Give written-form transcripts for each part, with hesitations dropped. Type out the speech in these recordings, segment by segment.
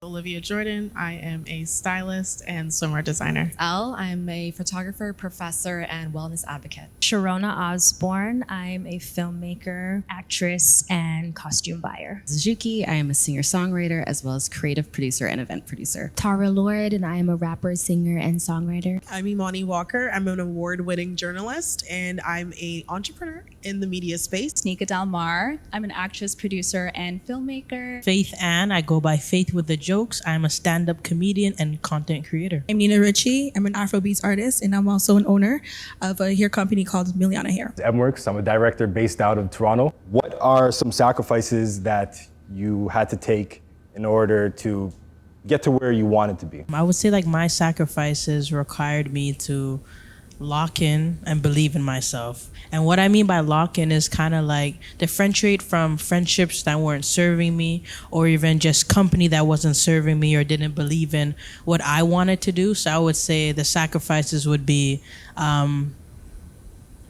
Olivia Jordan. I am a stylist and swimwear designer. I'm a photographer, professor, and wellness advocate. Sharona Osborne. I'm a filmmaker, actress, and costume buyer. Zuki. I am a singer-songwriter as well as creative producer and event producer. Tara Lord, and I am a rapper, singer, and songwriter. I'm Imani Walker. I'm an award-winning journalist, and I'm an entrepreneur in the media space. Nika Delmar. I'm an actress, producer, and filmmaker. Faith Ann. I go by Faith with the Jokes. I'm a stand-up comedian and content creator. I'm Nina Ritchie. I'm an Afrobeats artist, and I'm also an owner of a hair company called Miliana Hair. MWorks. I'm a director based out of Toronto. What are some sacrifices that you had to take in order to get to where you wanted to be? I would say my sacrifices required me to lock in and believe in myself. And what I mean by lock in is kind of differentiate from friendships that weren't serving me, or even just company that wasn't serving me or didn't believe in what I wanted to do. So I would say the sacrifices would be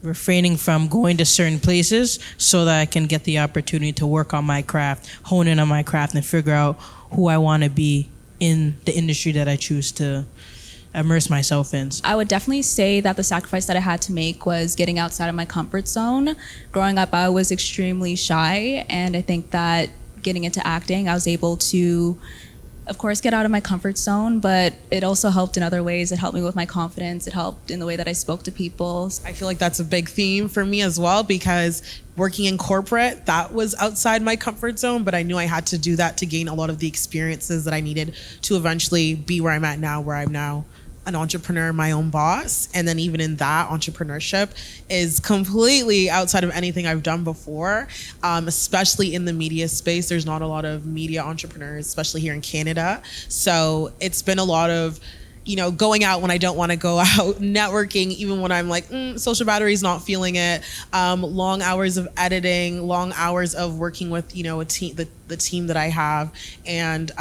refraining from going to certain places so that I can get the opportunity to work on my craft, hone in on my craft, and figure out who I want to be in the industry that I choose to immerse myself in. I would definitely say that the sacrifice that I had to make was getting outside of my comfort zone. Growing up, I was extremely shy, and I think that getting into acting, I was able to, of course, get out of my comfort zone, but it also helped in other ways. It helped me with my confidence. It helped in the way that I spoke to people. I feel like that's a big theme for me as well, because working in corporate, that was outside my comfort zone, but I knew I had to do that to gain a lot of the experiences that I needed to eventually be where I'm at now, where I'm now an entrepreneur, my own boss. And then even in that, entrepreneurship is completely outside of anything I've done before, especially in the media space. There's not a lot of media entrepreneurs, especially here in Canada. So it's been a lot of going out when I don't want to go out, networking even when I'm social battery's not feeling it, long hours of editing, long hours of working with, a team, the team that I have. And,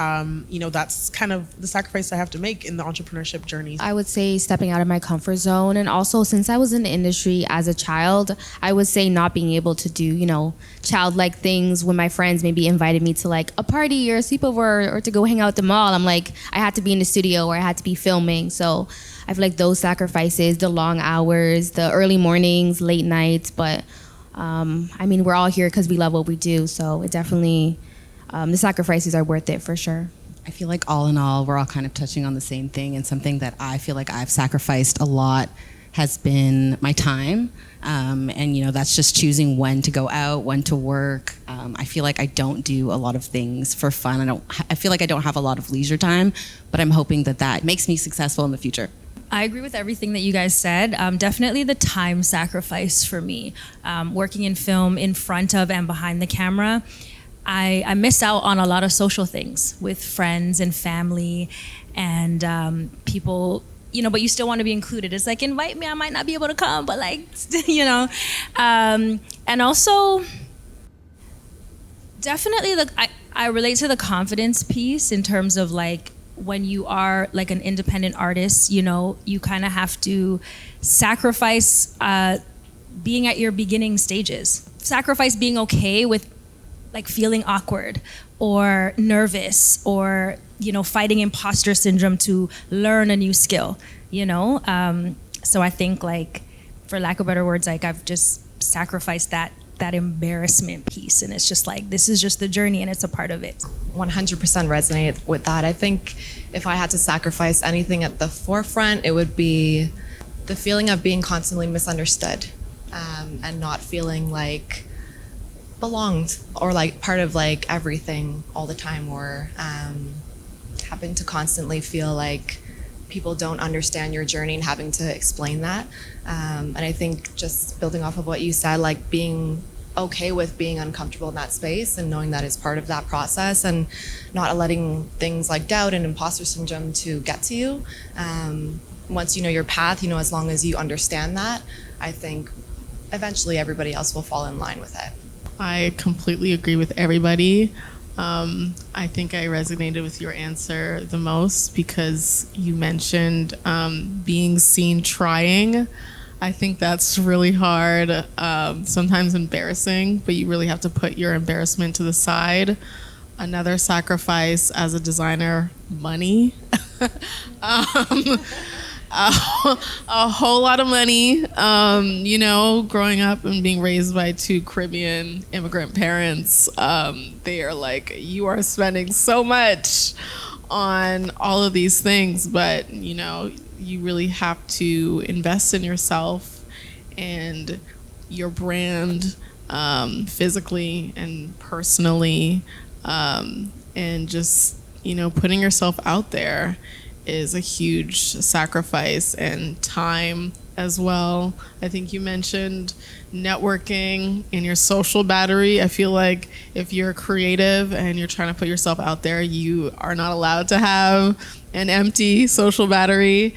that's kind of the sacrifice I have to make in the entrepreneurship journey. I would say stepping out of my comfort zone. And also, since I was in the industry as a child, I would say not being able to do, childlike things when my friends maybe invited me to a party or a sleepover or to go hang out at the mall. I had to be in the studio or I had to be filming. So I feel like those sacrifices, the long hours, the early mornings, late nights, but we're all here because we love what we do. So it definitely, the sacrifices are worth it for sure. I feel like all in all, we're all kind of touching on the same thing, and something that I feel like I've sacrificed a lot has been my time. And that's just choosing when to go out, when to work. I feel like I don't do a lot of things for fun. I feel like I don't have a lot of leisure time, but I'm hoping that makes me successful in the future. I agree with everything that you guys said. Definitely the time sacrifice for me. Working in film in front of and behind the camera, I miss out on a lot of social things with friends and family and people, but you still want to be included. It's invite me, I might not be able to come, but and also definitely I relate to the confidence piece in terms of when you are an independent artist, you kind of have to sacrifice being at your beginning stages, sacrifice being okay with feeling awkward or nervous or fighting imposter syndrome to learn a new skill, so I think for lack of better words, I've just sacrificed that embarrassment piece, and it's just this is just the journey and it's a part of it. 100% resonate with that. I think if I had to sacrifice anything at the forefront, it would be the feeling of being constantly misunderstood, and not feeling belonged or part of everything all the time, or having to constantly feel people don't understand your journey and having to explain that. And I think just building off of what you said, being okay with being uncomfortable in that space and knowing that it's part of that process, and not letting things like doubt and imposter syndrome to get to you. Once you know your path, as long as you understand that, I think eventually everybody else will fall in line with it. I completely agree with everybody. I think I resonated with your answer the most because you mentioned being seen trying. I think that's really hard, sometimes embarrassing, but you really have to put your embarrassment to the side. Another sacrifice as a designer, money. um, a whole lot of money. Growing up and being raised by two Caribbean immigrant parents, they are like, you are spending so much on all of these things, but you really have to invest in yourself and your brand, physically and personally, and just putting yourself out there is a huge sacrifice, and time as well. I think you mentioned networking and your social battery. I feel like if you're creative and you're trying to put yourself out there, you are not allowed to have an empty social battery.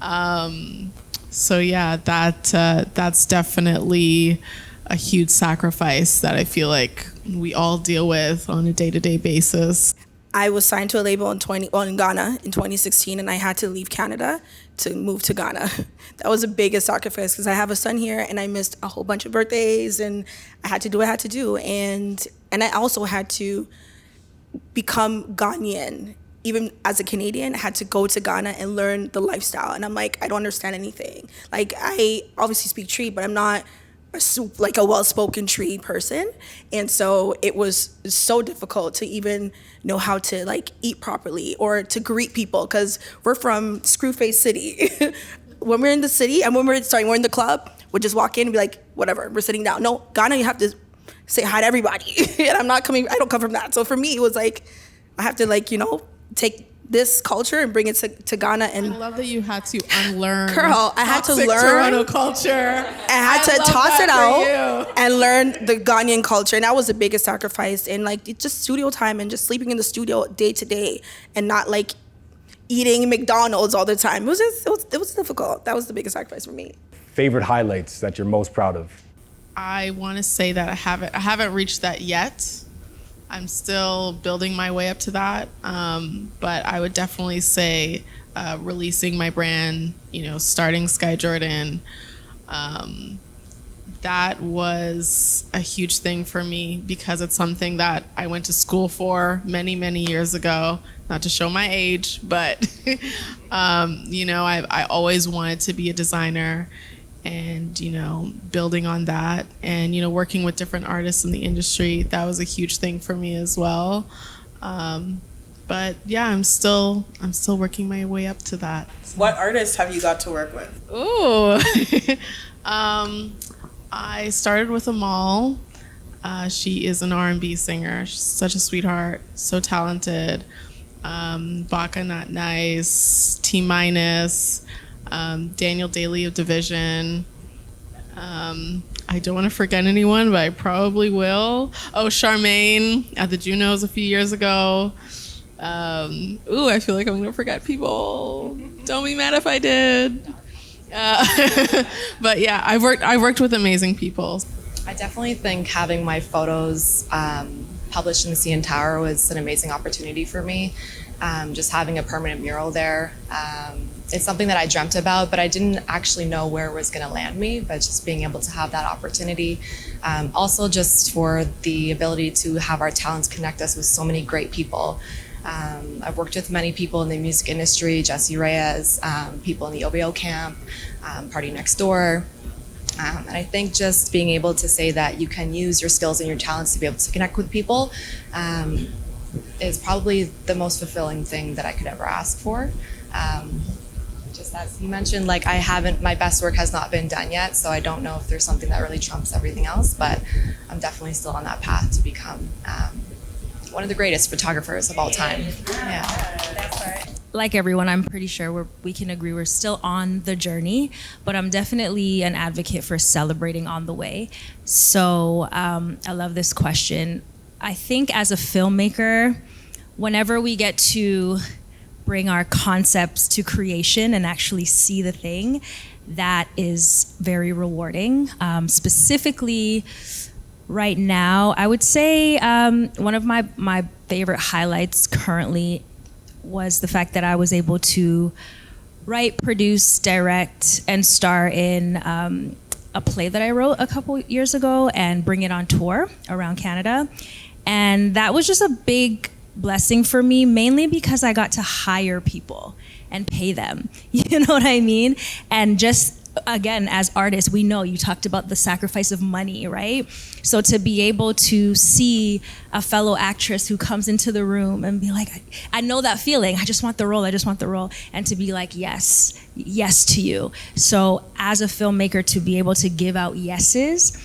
So yeah, that's definitely a huge sacrifice that I feel like we all deal with on a day-to-day basis. I was signed to a label in Ghana in 2016, and I had to leave Canada to move to Ghana. That was the biggest sacrifice because I have a son here, and I missed a whole bunch of birthdays, and I had to do what I had to do, and I also had to become Ghanaian. Even as a Canadian, I had to go to Ghana and learn the lifestyle, and I'm like, I don't understand anything. Like, I obviously speak Tree, but I'm not a well-spoken Tree person, and so it was so difficult to even know how to eat properly or to greet people because we're from Screwface City. When we're in the city and when we're in the club, we'll just walk in and be like, whatever, we're sitting down. No, Ghana, you have to say hi to everybody. And I don't come from that. So for me, it was like, I have to take this culture and bring it to Ghana. And I love that you had to unlearn. Girl, I had to learn Toronto culture. I had to toss it out and learn the Ghanaian culture, and that was the biggest sacrifice. And just studio time and just sleeping in the studio day to day, and not eating McDonald's all the time. It was difficult. That was the biggest sacrifice for me. Favorite highlights that you're most proud of? I want to say that I haven't reached that yet. I'm still building my way up to that, but I would definitely say releasing my brand, starting Sky Jordan, that was a huge thing for me because it's something that I went to school for many, many years ago. Not to show my age, but I always wanted to be a designer. And building on that, and working with different artists in the industry, that was a huge thing for me as well. But yeah, I'm still working my way up to that. What artists have you got to work with? Ooh, I started with Amal. She is an R&B singer. She's such a sweetheart, so talented. Baka Not Nice, T Minus. Daniel Daly of Division. I don't want to forget anyone, but I probably will. Oh, Charmaine at the Junos a few years ago. I feel like I'm going to forget people. Don't be mad if I did. But yeah, I worked with amazing people. I definitely think having my photos published in the CN Tower was an amazing opportunity for me. Just having a permanent mural there. It's something that I dreamt about, but I didn't actually know where it was going to land me, but just being able to have that opportunity. Also just for the ability to have our talents connect us with so many great people. I've worked with many people in the music industry, Jesse Reyes, people in the OBO camp, Party Next Door. And I think just being able to say that you can use your skills and your talents to be able to connect with people is probably the most fulfilling thing that I could ever ask for. Just as you mentioned, my best work has not been done yet, so I don't know if there's something that really trumps everything else, but I'm definitely still on that path to become one of the greatest photographers of all time. Yeah. Like everyone, I'm pretty sure we can agree we're still on the journey, but I'm definitely an advocate for celebrating on the way. So I love this question. I think as a filmmaker, whenever we get to bring our concepts to creation and actually see the thing, that is very rewarding. Specifically, right now, I would say one of my favorite highlights currently was the fact that I was able to write, produce, direct, and star in a play that I wrote a couple years ago and bring it on tour around Canada. And that was just a big blessing for me, mainly because I got to hire people and pay them. You know what I mean? And just, again, as artists, we know you talked about the sacrifice of money, right? So to be able to see a fellow actress who comes into the room and be like, I know that feeling, I just want the role, and to be like, yes to you. So as a filmmaker, to be able to give out yeses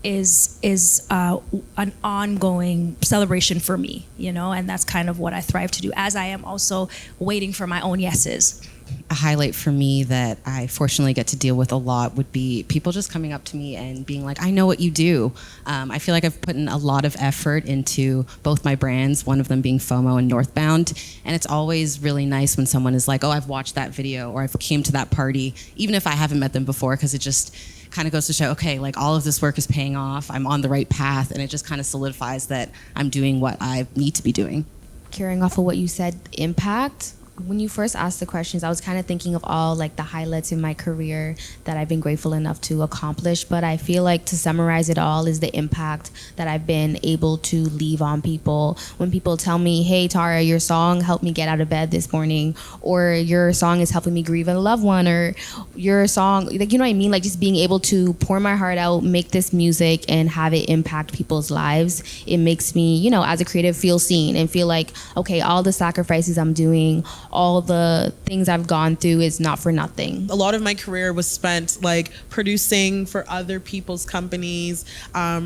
is an ongoing celebration for me, you know, and that's kind of what I thrive to do, as I am also waiting for my own yeses. A highlight for me that I fortunately get to deal with a lot would be people just coming up to me and being like, I know what you do. I feel like I've put in a lot of effort into both my brands, one of them being FOMO and Northbound. And it's always really nice when someone is like, oh, I've watched that video, or I've came to that party, even if I haven't met them before, because it just kind of goes to show, okay, like all of this work is paying off. I'm on the right path. And it just kind of solidifies that I'm doing what I need to be doing. Carrying off of what you said, impact. When you first asked the questions, I was kind of thinking of all like the highlights in my career that I've been grateful enough to accomplish. But I feel like to summarize it all is the impact that I've been able to leave on people. When people tell me, hey, Tara, your song helped me get out of bed this morning, or your song is helping me grieve a loved one, or your song, like, you know what I mean? Like just being able to pour my heart out, make this music and have it impact people's lives. It makes me, you know, as a creative, feel seen and feel like, okay, all the sacrifices I'm doing, all the things I've gone through is not for nothing. A lot of my career was spent like producing for other people's companies,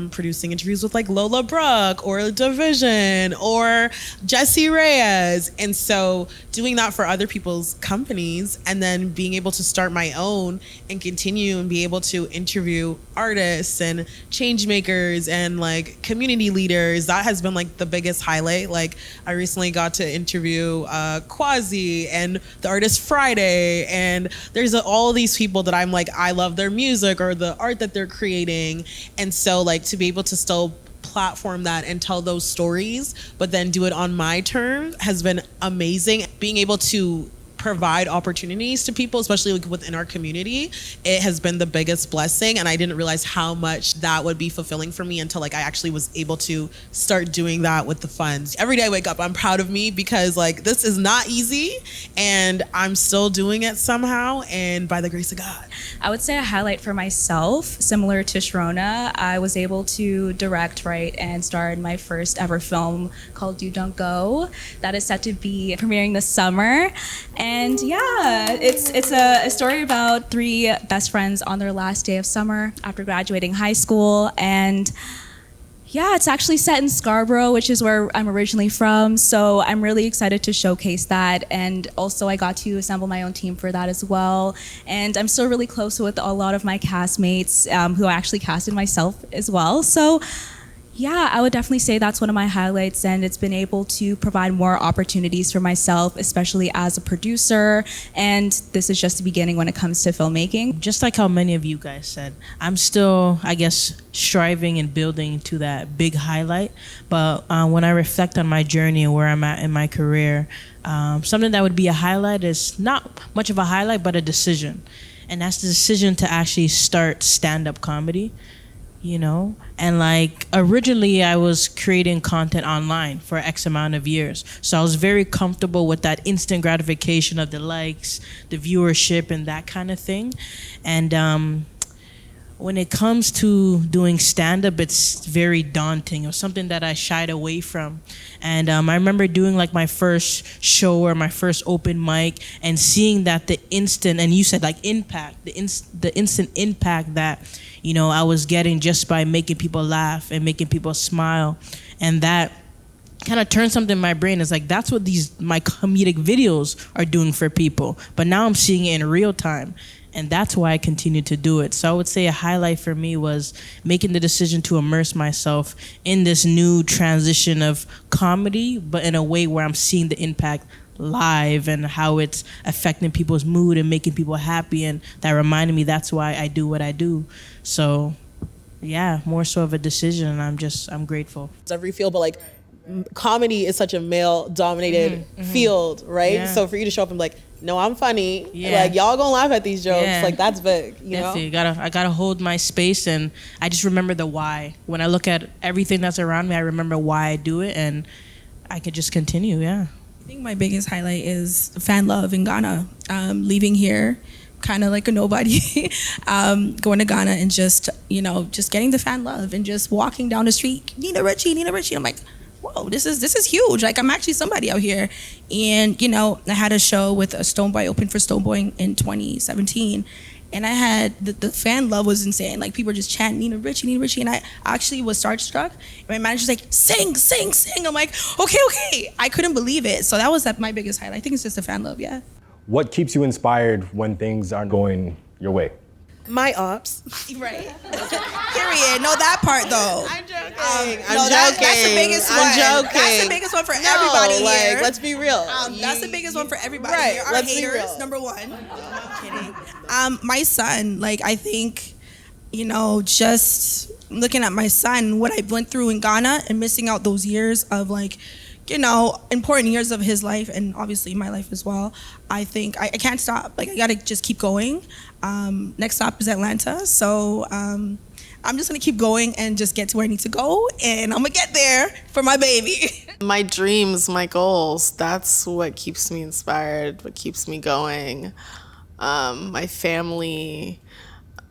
producing interviews with like Lola Brooke or Division or Jessie Reyes. And so doing that for other people's companies and then being able to start my own and continue and be able to interview artists and change makers and like community leaders, that has been like the biggest highlight. Like I recently got to interview Quasi and the artist Friday, and there's all these people that I'm like, I love their music or the art that they're creating. And so like to be able to still platform that and tell those stories, but then do it on my terms has been amazing. Being able to provide opportunities to people, especially like within our community, it has been the biggest blessing. And I didn't realize how much that would be fulfilling for me until like I actually was able to start doing that with the funds. Every day I wake up, I'm proud of me because like this is not easy and I'm still doing it somehow, and by the grace of God. I would say a highlight for myself, similar to Sharona, I was able to direct, write, and star in my first ever film called Do Don't Go. That is set to be premiering this summer. And yeah, it's a story about three best friends on their last day of summer after graduating high school. And yeah, it's actually set in Scarborough, which is where I'm originally from. So I'm really excited to showcase that. And also I got to assemble my own team for that as well. And I'm still really close with a lot of my castmates who I actually casted myself as well. So yeah, I would definitely say that's one of my highlights, and it's been able to provide more opportunities for myself, especially as a producer. And this is just the beginning when it comes to filmmaking. Just like how many of you guys said, I'm still, I guess, striving and building to that big highlight. But when I reflect on my journey and where I'm at in my career, something that would be a highlight is not much of a highlight, but a decision. And that's the decision to actually start stand-up comedy. You know, and like originally I was creating content online for X amount of years. So I was very comfortable with that instant gratification of the likes, the viewership, and that kind of thing. And when it comes to doing stand-up, it's very daunting. It was something that I shied away from. And I remember doing like my first show or my first open mic and seeing that the instant, and you said like impact, the instant impact that, you know, I was getting just by making people laugh and making people smile. And that kind of turned something in my brain. It's like, that's what my comedic videos are doing for people. But now I'm seeing it in real time. And that's why I continue to do it. So I would say a highlight for me was making the decision to immerse myself in this new transition of comedy, but in a way where I'm seeing the impact live and how it's affecting people's mood and making people happy. And that reminded me that's why I do what I do. So yeah, more so of a decision. And I'm grateful. Every field, but like comedy is such a male dominated field, right? Yeah. So for you to show up and be like, no, I'm funny. Yeah. Like, y'all gonna laugh at these jokes. Yeah. Like, that's big, you Definitely, know? I gotta hold my space, and I just remember the why. When I look at everything that's around me, I remember why I do it, and I could just continue. Yeah. I think my biggest highlight is fan love in Ghana. Leaving here, kind of like a nobody, going to Ghana and just getting the fan love and just walking down the street, Nina Richie, Nina Richie. I'm like, whoa, this is huge. Like, I'm actually somebody out here. And I had a show with a Stoneboy, opened for Stoneboy in 2017. And I had the fan love was insane. Like, people were just chanting Nina Richie, Nina Richie. And I actually was starstruck. And my manager's like, sing, sing, sing. I'm like, okay. I couldn't believe it. So that was my biggest highlight. I think it's just the fan love, yeah. What keeps you inspired when things aren't going your way? My ups. Right. Period. No, that part though. I'm joking. That's the biggest one. I'm joking. That's the biggest one for everybody here. Like, let's be real. That's the biggest one for everybody Right, here. Our let's be haters, real. number one. No, I'm kidding. My son, like, I think, just looking at my son, what I went through in Ghana and missing out those years of, like, important years of his life and obviously my life as well. I think I can't stop. Like, I gotta just keep going. Next stop is Atlanta. So I'm just gonna keep going and just get to where I need to go. And I'm gonna get there for my baby. My dreams, my goals, that's what keeps me inspired, what keeps me going. My family,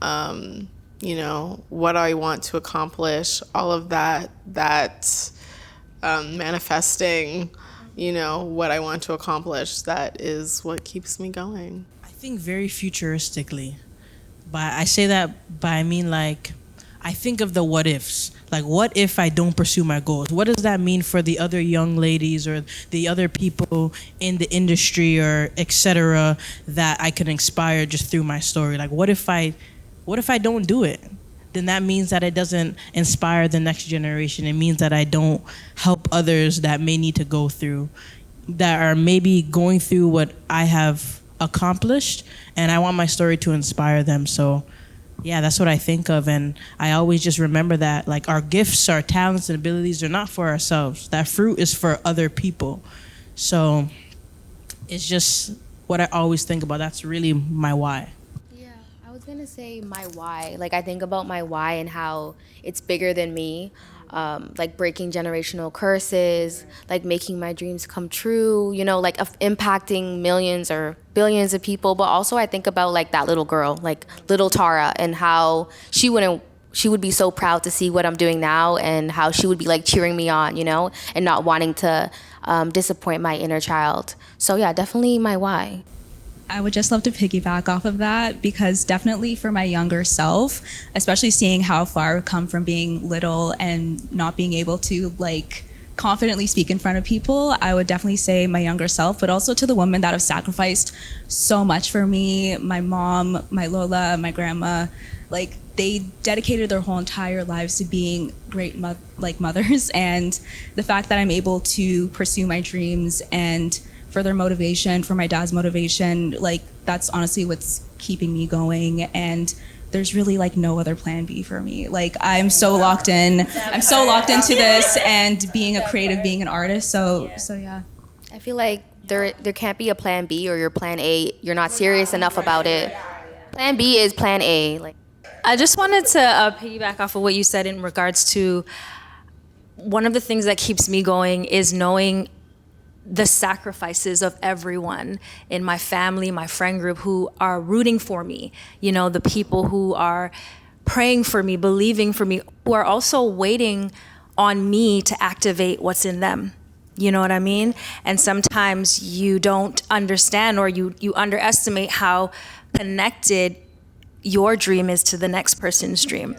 what I want to accomplish, all of that, manifesting, what I want to accomplish, that is what keeps me going. I think very futuristically. I say that by I mean, like, I think of the what ifs. Like, what if I don't pursue my goals? What does that mean for the other young ladies or the other people in the industry or etc. that I can inspire just through my story? Like, what if I don't do it? Then that means that it doesn't inspire the next generation. It means that I don't help others that may need to go through, that are maybe going through what I have accomplished, and I want my story to inspire them. So yeah, that's what I think of, and I always just remember that, like, our gifts, our talents and abilities are not for ourselves. That fruit is for other people. So it's just what I always think about. That's really my why. I was gonna say my why. Like, I think about my why and how it's bigger than me. Like breaking generational curses, like making my dreams come true, like impacting millions or billions of people. But also I think about, like, that little girl, like little Tara, and how she would be so proud to see what I'm doing now, and how she would be, like, cheering me on, and not wanting to disappoint my inner child. So yeah, definitely my why. I would just love to piggyback off of that, because definitely for my younger self, especially seeing how far I've come from being little and not being able to, like, confidently speak in front of people, I would definitely say my younger self, but also to the women that have sacrificed so much for me, my mom, my Lola, my grandma, like, they dedicated their whole entire lives to being great mothers, and the fact that I'm able to pursue my dreams and for their motivation, for my dad's motivation, like, that's honestly what's keeping me going. And there's really, like, no other plan B for me. Like, I'm so locked into this and being a creative, being an artist. So yeah. I feel like there can't be a plan B or your plan A. You're not serious enough about it. Plan B is plan A. Like, I just wanted to piggyback off of what you said in regards to one of the things that keeps me going is knowing the sacrifices of everyone in my family, my friend group, who are rooting for me, the people who are praying for me, believing for me, who are also waiting on me to activate what's in them. You know what I mean? And sometimes you don't understand, or you underestimate how connected your dream is to the next person's dream.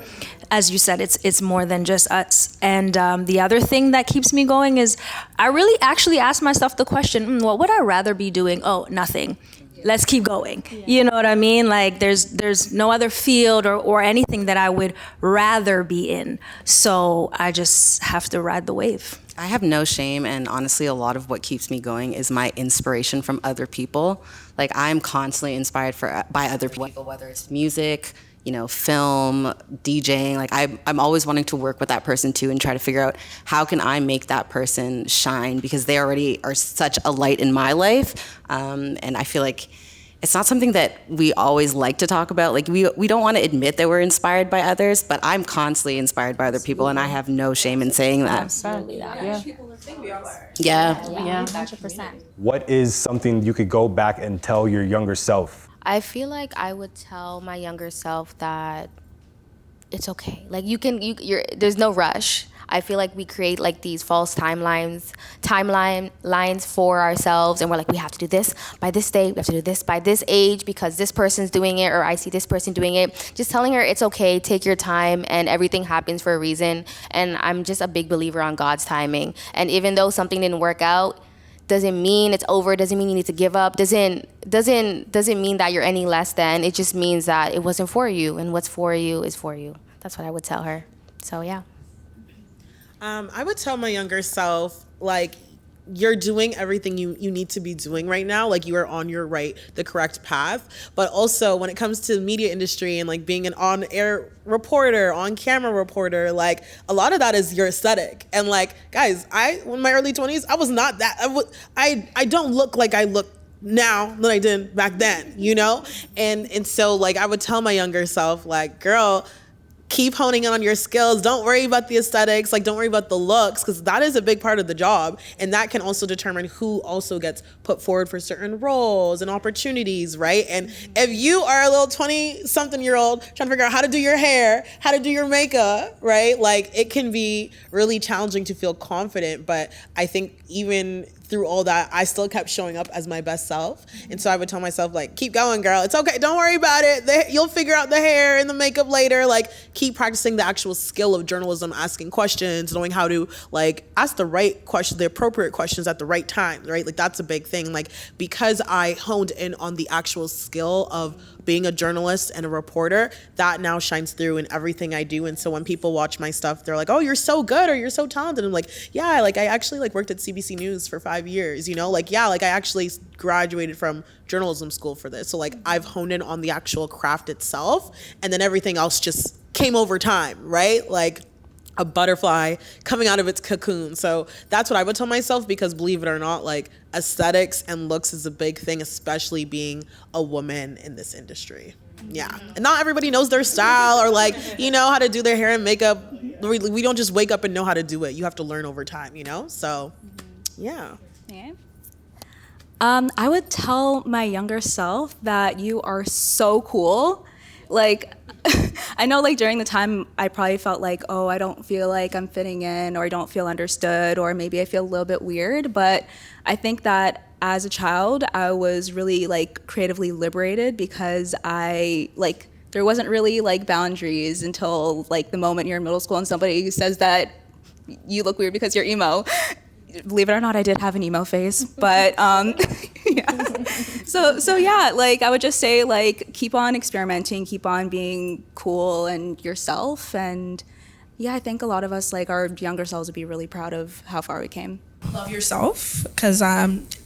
As you said, it's more than just us. And the other thing that keeps me going is I really actually ask myself the question, what would I rather be doing? Oh, nothing. Let's keep going. Yeah. You know what I mean? Like, there's no other field or anything that I would rather be in. So I just have to ride the wave. I have no shame, and honestly, a lot of what keeps me going is my inspiration from other people. Like, I'm constantly inspired by other people, whether it's music, film, DJing. Like I'm always wanting to work with that person too and try to figure out how can I make that person shine, because they already are such a light in my life. And I feel like it's not something that we always like to talk about. Like we don't want to admit that we're inspired by others, but I'm constantly inspired by other people, and I have no shame in saying that. Absolutely. Yeah. Yeah. 100%. What is something you could go back and tell your younger self? I feel like I would tell my younger self that it's okay. Like there's no rush. I feel like we create like these false timelines for ourselves, and we're like, we have to do this by this date, we have to do this by this age because this person's doing it, or I see this person doing it. Just telling her it's okay, take your time, and everything happens for a reason. And I'm just a big believer on God's timing. And even though something didn't work out, doesn't mean it's over, doesn't mean you need to give up, doesn't mean that you're any less than. It just means that it wasn't for you, and what's for you is for you. That's what I would tell her. So yeah. I would tell my younger self, like, you're doing everything you need to be doing right now. Like, you are on the correct path. But also, when it comes to the media industry and like being an on-air reporter, on-camera reporter, like a lot of that is your aesthetic. And like, guys, in my early 20s, I was not that. I don't look like I look now than I did back then, And so like I would tell my younger self, like, girl, keep honing in on your skills. Don't worry about the aesthetics. Like, don't worry about the looks, because that is a big part of the job. And that can also determine who also gets put forward for certain roles and opportunities, right? And if you are a little 20-something-year-old trying to figure out how to do your hair, how to do your makeup, right? Like, it can be really challenging to feel confident. But I think even through all that, I still kept showing up as my best self. And so I would tell myself, like, keep going, girl. It's okay. Don't worry about it. You'll figure out the hair and the makeup later. Like, keep practicing the actual skill of journalism, asking questions, knowing how to, like, ask the right questions, the appropriate questions at the right time, right? Like, that's a big thing. Like, because I honed in on the actual skill of being a journalist and a reporter, that now shines through in everything I do. And so when people watch my stuff, they're like, oh, you're so good, or you're so talented. I'm like, yeah, like I actually like worked at CBC News for 5 years, like, yeah, like I actually graduated from journalism school for this. So like I've honed in on the actual craft itself, and then everything else just came over time, right? Like a butterfly coming out of its cocoon. So that's what I would tell myself, because believe it or not, like aesthetics and looks is a big thing, especially being a woman in this industry. Yeah. And not everybody knows their style or like, how to do their hair and makeup. We don't just wake up and know how to do it. You have to learn over time, So, yeah. Yeah. I would tell my younger self that you are so cool. Like, I know like during the time I probably felt like, oh, I don't feel like I'm fitting in, or I don't feel understood, or maybe I feel a little bit weird. But I think that as a child, I was really like creatively liberated, because there wasn't really like boundaries until like the moment you're in middle school and somebody says that you look weird because you're emo. Believe it or not, I did have an emo phase, but yeah. So yeah, like I would just say, like, keep on experimenting, keep on being cool and yourself, and yeah, I think a lot of us, like our younger selves, would be really proud of how far we came. Love yourself, because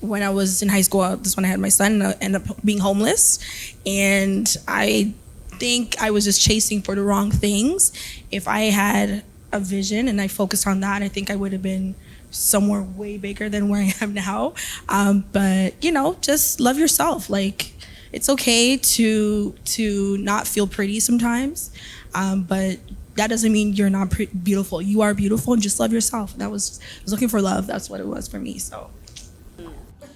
when I was in high school, this is when I had my son, I ended up being homeless, and I think I was just chasing for the wrong things. If I had a vision and I focused on that, I think I would have been somewhere way bigger than where I am now. But just love yourself. Like, it's okay to not feel pretty sometimes, but that doesn't mean you're not beautiful. You are beautiful, and just love yourself. I was looking for love. That's what it was for me. So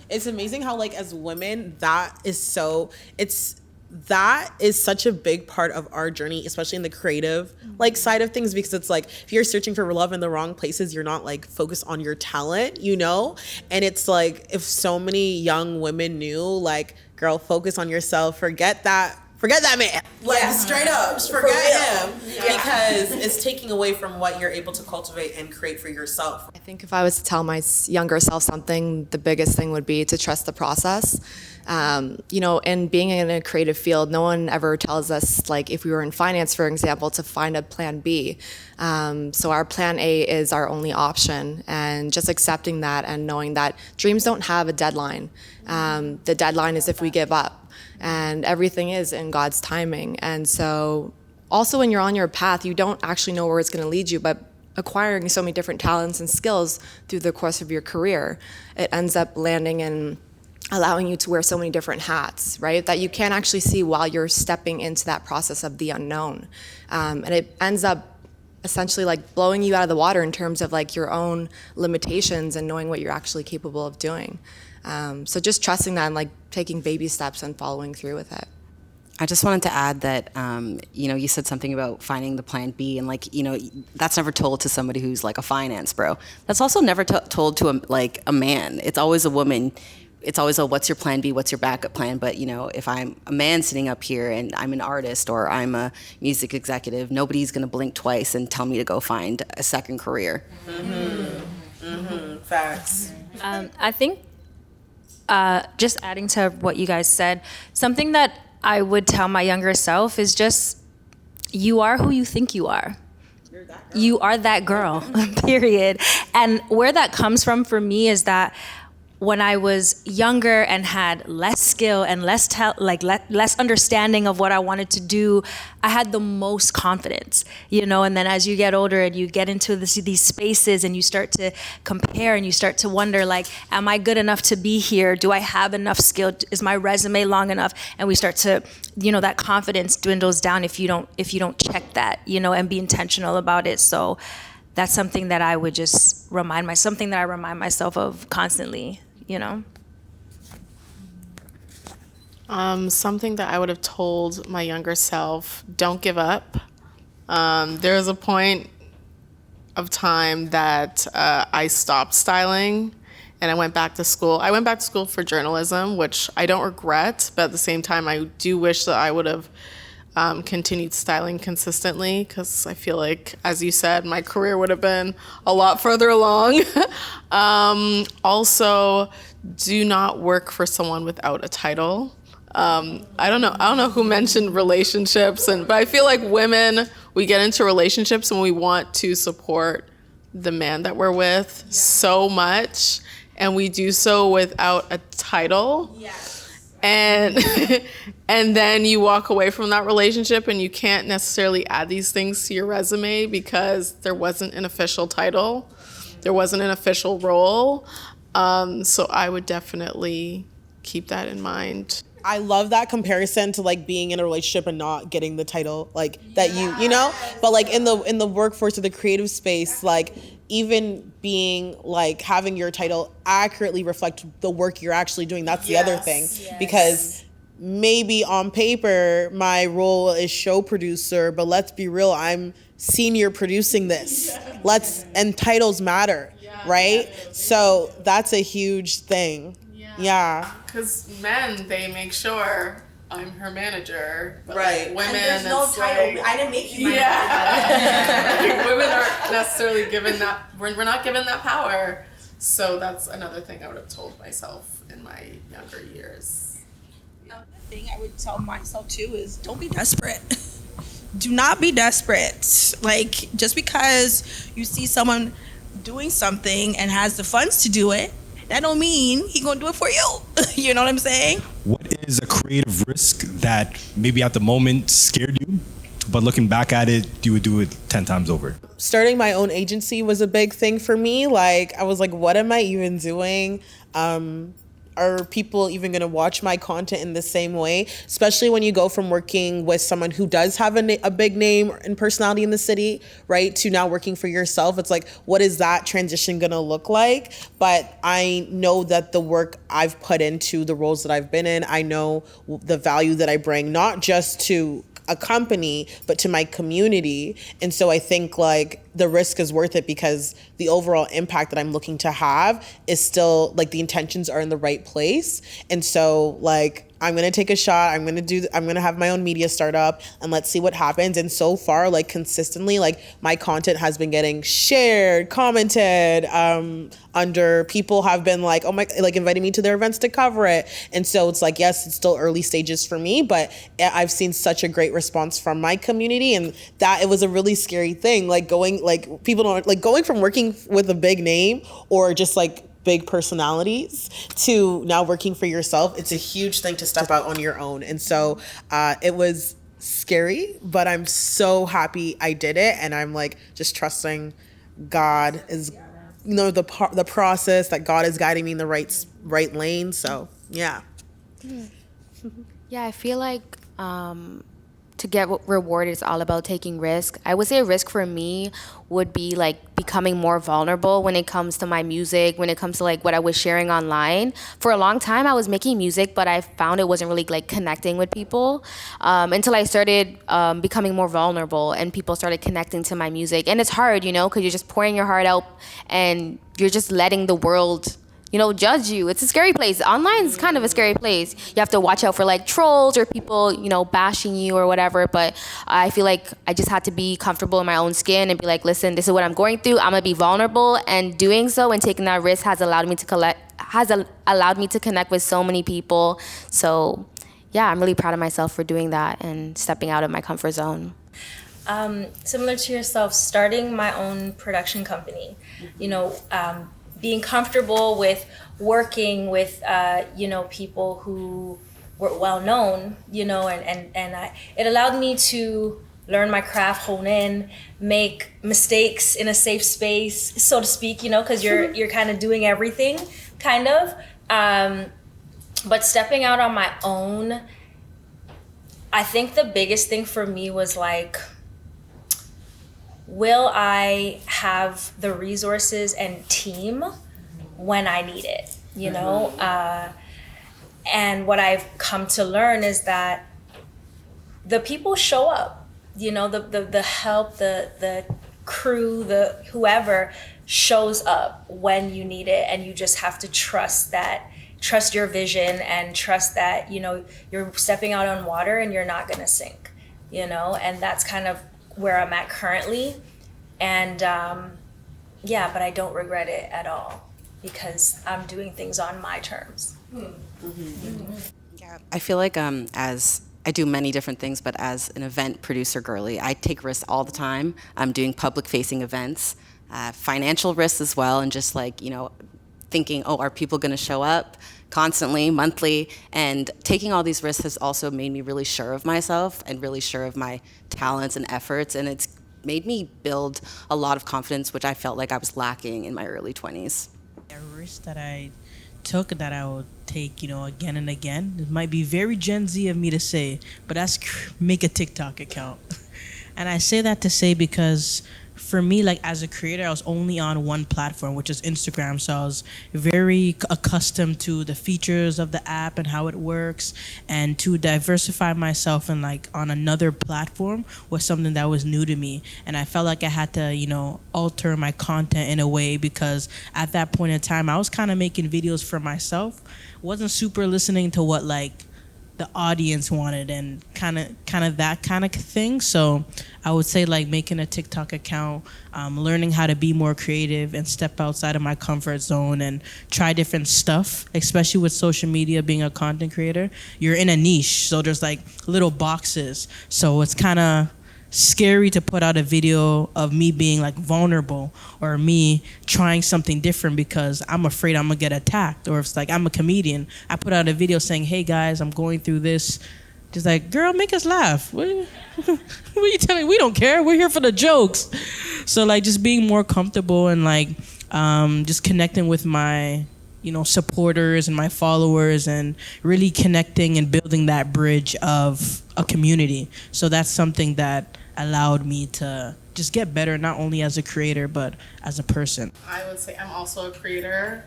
it's amazing how, like, as women, that is such a big part of our journey, especially in the creative like side of things, because it's like if you're searching for love in the wrong places, you're not like focused on your talent, and it's like if so many young women knew, like, girl, focus on yourself, forget that man, like, straight up, just forget him, because it's taking away from what you're able to cultivate and create for yourself. I think if I was to tell my younger self something, the biggest thing would be to trust the process. And being in a creative field, no one ever tells us, like, if we were in finance, for example, to find a plan B. So our plan A is our only option, and just accepting that and knowing that dreams don't have a deadline. The deadline is if we give up. and everything is in God's timing. And so also when you're on your path, you don't actually know where it's going to lead you, but acquiring so many different talents and skills through the course of your career, it ends up landing in allowing you to wear so many different hats, right? That you can't actually see while you're stepping into that process of the unknown. And it ends up essentially like blowing you out of the water in terms of like your own limitations and knowing what you're actually capable of doing. So just trusting that and like taking baby steps and following through with it. I just wanted to add that, you said something about finding the plan B, and that's never told to somebody who's like a finance bro. That's also never told to a man. It's always a woman. It's always what's your plan B, what's your backup plan? But if I'm a man sitting up here and I'm an artist or I'm a music executive, nobody's gonna blink twice and tell me to go find a second career. Facts. I think just adding to what you guys said, something that I would tell my younger self is just, you are who you think you are. You are that girl, period. And where that comes from for me is that when I was younger and had less skill and less understanding of what I wanted to do, I had the most confidence, and then as you get older and you get into these spaces and you start to compare and you start to wonder, like, am I good enough to be here? Do I have enough skill? Is my resume long enough? And we start to, that confidence dwindles down if you don't check that, and be intentional about it. So that's something that I would just remind myself of constantly. Something that I would have told my younger self: don't give up. There was a point of time that I stopped styling and I went back to school. I went back to school for journalism, which I don't regret, but at the same time, I do wish that I would have continued styling consistently, because I feel like, as you said, my career would have been a lot further along. Also, do not work for someone without a title. I don't know who mentioned relationships, but I feel like women, we get into relationships and we want to support the man that we're with so much, and we do so without a title. And and then you walk away from that relationship and you can't necessarily add these things to your resume because there wasn't an official title, there wasn't an official role. So I would definitely keep that in mind. I love that comparison to like being in a relationship and not getting the title that but like in the workforce or the creative space, like even being like having your title accurately reflect the work you're actually doing. That's the other thing, because maybe on paper my role is show producer, but let's be real, I'm senior producing this. And titles matter, right? So that's a huge thing. Yeah. Because men, they make sure I'm her manager. But right. Like women, and there's no title. I didn't make you my manager. Like, women aren't necessarily given that. We're not given that power. So that's another thing I would have told myself in my younger years. Another thing I would tell myself too is don't be desperate. Do not be desperate. Like, just because you see someone doing something and has the funds to do it, that don't mean he gonna do it for you. You know what I'm saying? What is a creative risk that maybe at the moment scared you, but looking back at it, you would do it 10 times over? Starting my own agency was a big thing for me. Like, I was like, what am I even doing? Are people even going to watch my content in the same way? Especially when you go from working with someone who does have a big name and personality in the city, right, to now working for yourself. It's like, what is that transition going to look like? But I know that the work I've put into the roles that I've been in, I know the value that I bring, not just to a company, but to my community. And so I think like the risk is worth it because the overall impact that I'm looking to have is still like the intentions are in the right place. And so like, I'm going to take a shot. I'm going to have my own media startup and let's see what happens. And so far, like consistently, like my content has been getting shared, commented, under people have been like, oh my, like inviting me to their events to cover it. And so it's like, yes, it's still early stages for me, but I've seen such a great response from my community, and that it was a really scary thing. Like going from working with a big name or just like big personalities to now working for yourself, it's a huge thing to step out on your own. And so it was scary, but I'm so happy I did it. And I'm like just trusting God is, the process, that God is guiding me in the right lane. So yeah. Yeah, I feel like to get rewarded is all about taking risk. I would say a risk for me would be like becoming more vulnerable when it comes to my music, when it comes to like what I was sharing online. For a long time, I was making music, but I found it wasn't really like connecting with people until I started becoming more vulnerable and people started connecting to my music. And it's hard, because you're just pouring your heart out and you're just letting the world judge you. It's a scary place. Online is kind of a scary place. You have to watch out for like trolls or people, bashing you or whatever. But I feel like I just had to be comfortable in my own skin and be like, listen, this is what I'm going through. I'm gonna be vulnerable, and doing so and taking that risk has allowed me to connect with so many people. So yeah, I'm really proud of myself for doing that and stepping out of my comfort zone. Similar to yourself, starting my own production company, being comfortable with working with, people who were well known, it allowed me to learn my craft, hone in, make mistakes in a safe space, so to speak, because you're kind of doing everything, kind of. But stepping out on my own, I think the biggest thing for me was like, will I have the resources and team when I need it, and what I've come to learn is that the people show up, the help, the crew, the whoever shows up when you need it, and you just have to trust your vision and trust that, you're stepping out on water and you're not gonna sink, and that's kind of where I'm at currently. And but I don't regret it at all because I'm doing things on my terms. Yeah, I feel like as I do many different things, but as an event producer girly, I take risks all the time. I'm doing public facing events, financial risks as well, and just like, thinking, are people gonna show up constantly, monthly? And taking all these risks has also made me really sure of myself and really sure of my talents and efforts, and it's made me build a lot of confidence, which I felt like I was lacking in my early 20s. A risk that I took that I will take, again and again. It might be very Gen Z of me to say, but that's make a TikTok account. And I say that to say because for me, like as a creator, I was only on one platform, which is Instagram. So I was very accustomed to the features of the app and how it works, and to diversify myself and like on another platform was something that was new to me. And I felt like I had to, alter my content in a way, because at that point in time, I was kind of making videos for myself. Wasn't super listening to what like the audience wanted and kind of that kind of thing. So I would say like making a TikTok account, learning how to be more creative and step outside of my comfort zone and try different stuff, especially with social media, being a content creator. You're in a niche, so there's like little boxes. So it's kind of scary to put out a video of me being like vulnerable or me trying something different because I'm afraid I'm gonna get attacked. Or if it's like I'm a comedian, I put out a video saying, hey guys, I'm going through this. Just like, girl, make us laugh. What are you telling me? We don't care. We're here for the jokes. So like just being more comfortable and like just connecting with my supporters and my followers and really connecting and building that bridge of a community. So that's something that allowed me to just get better, not only as a creator, but as a person. I would say I'm also a creator,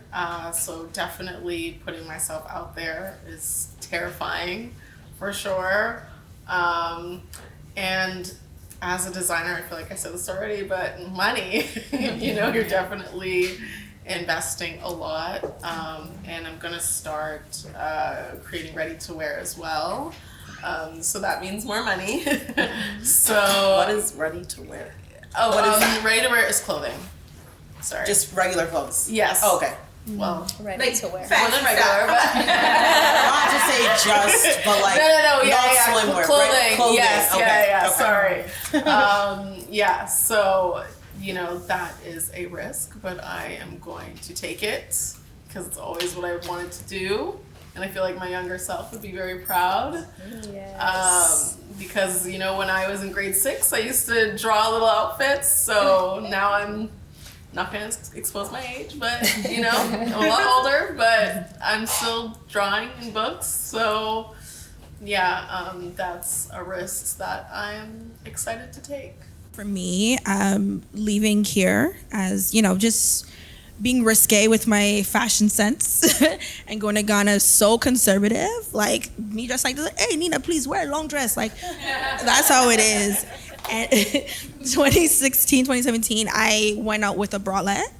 so definitely putting myself out there is terrifying, for sure. And as a designer, I feel like I said this already, but money, you're definitely investing a lot. And I'm gonna start creating ready-to-wear as well. So that means more money. So what is ready to wear? Oh, ready to wear is clothing. Sorry. Just regular clothes? Yes. Oh, okay. Well, ready to wear. More than regular, but not to say just, but like no, yeah, swimwear, clothing. right? Clothing. Yes, Okay. yeah. Okay. Sorry. Yeah. So that is a risk, but I am going to take it. because it's always what I wanted to do. And I feel like my younger self would be very proud. Yes. Because, you know, when I was in grade 6, I used to draw little outfits. So now I'm not going to expose my age, but, you know, I'm a lot older, but I'm still drawing in books. So, yeah, that's a risk that I'm excited to take. For me, leaving here as, you know, just being risque with my fashion sense and going to Ghana is so conservative. Like, me just like, hey, Nina, please wear a long dress. Like, that's how it is. And 2016, 2017, I went out with a bralette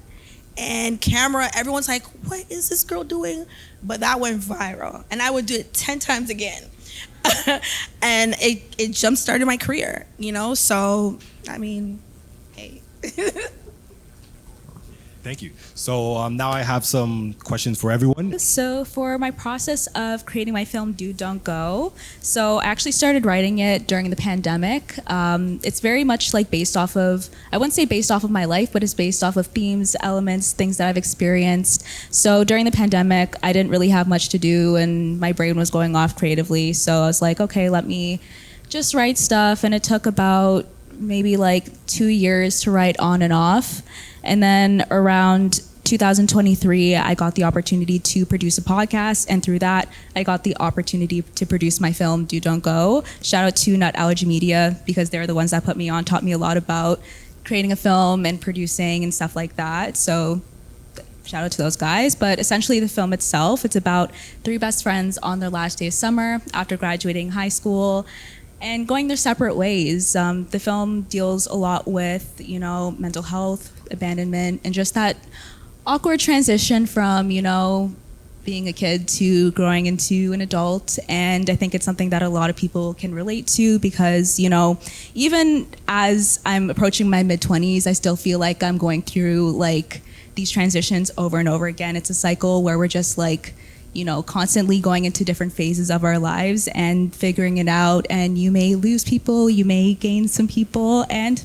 and camera. Everyone's like, what is this girl doing? But that went viral. And I would do it 10 times again. And it jump-started my career, you know? So, I mean, hey. Thank you. So now I have some questions for everyone. So for my process of creating my film Do Don't Go, so I actually started writing it during the pandemic. It's very much like based off of, I wouldn't say based off of my life, but it's based off of themes, elements, things that I've experienced. So during the pandemic, I didn't really have much to do and my brain was going off creatively. So I was like, okay, let me just write stuff. And it took about maybe like 2 years to write on and off. And then around 2023, I got the opportunity to produce a podcast. And through that, I got the opportunity to produce my film, Do Don't Go. Shout out to Nut Allergy Media, because they're the ones that put me on, taught me a lot about creating a film and producing and stuff like that. So shout out to those guys. But essentially the film itself, it's about 3 best friends on their last day of summer after graduating high school and going their separate ways. The film deals a lot with, you know, mental health, abandonment, and just that awkward transition from, you know, being a kid to growing into an adult. And I think it's something that a lot of people can relate to because, you know, even as I'm approaching my mid-20s, I still feel like I'm going through like these transitions over and over again. It's a cycle where we're just like, you know, constantly going into different phases of our lives and figuring it out. And you may lose people, you may gain some people, and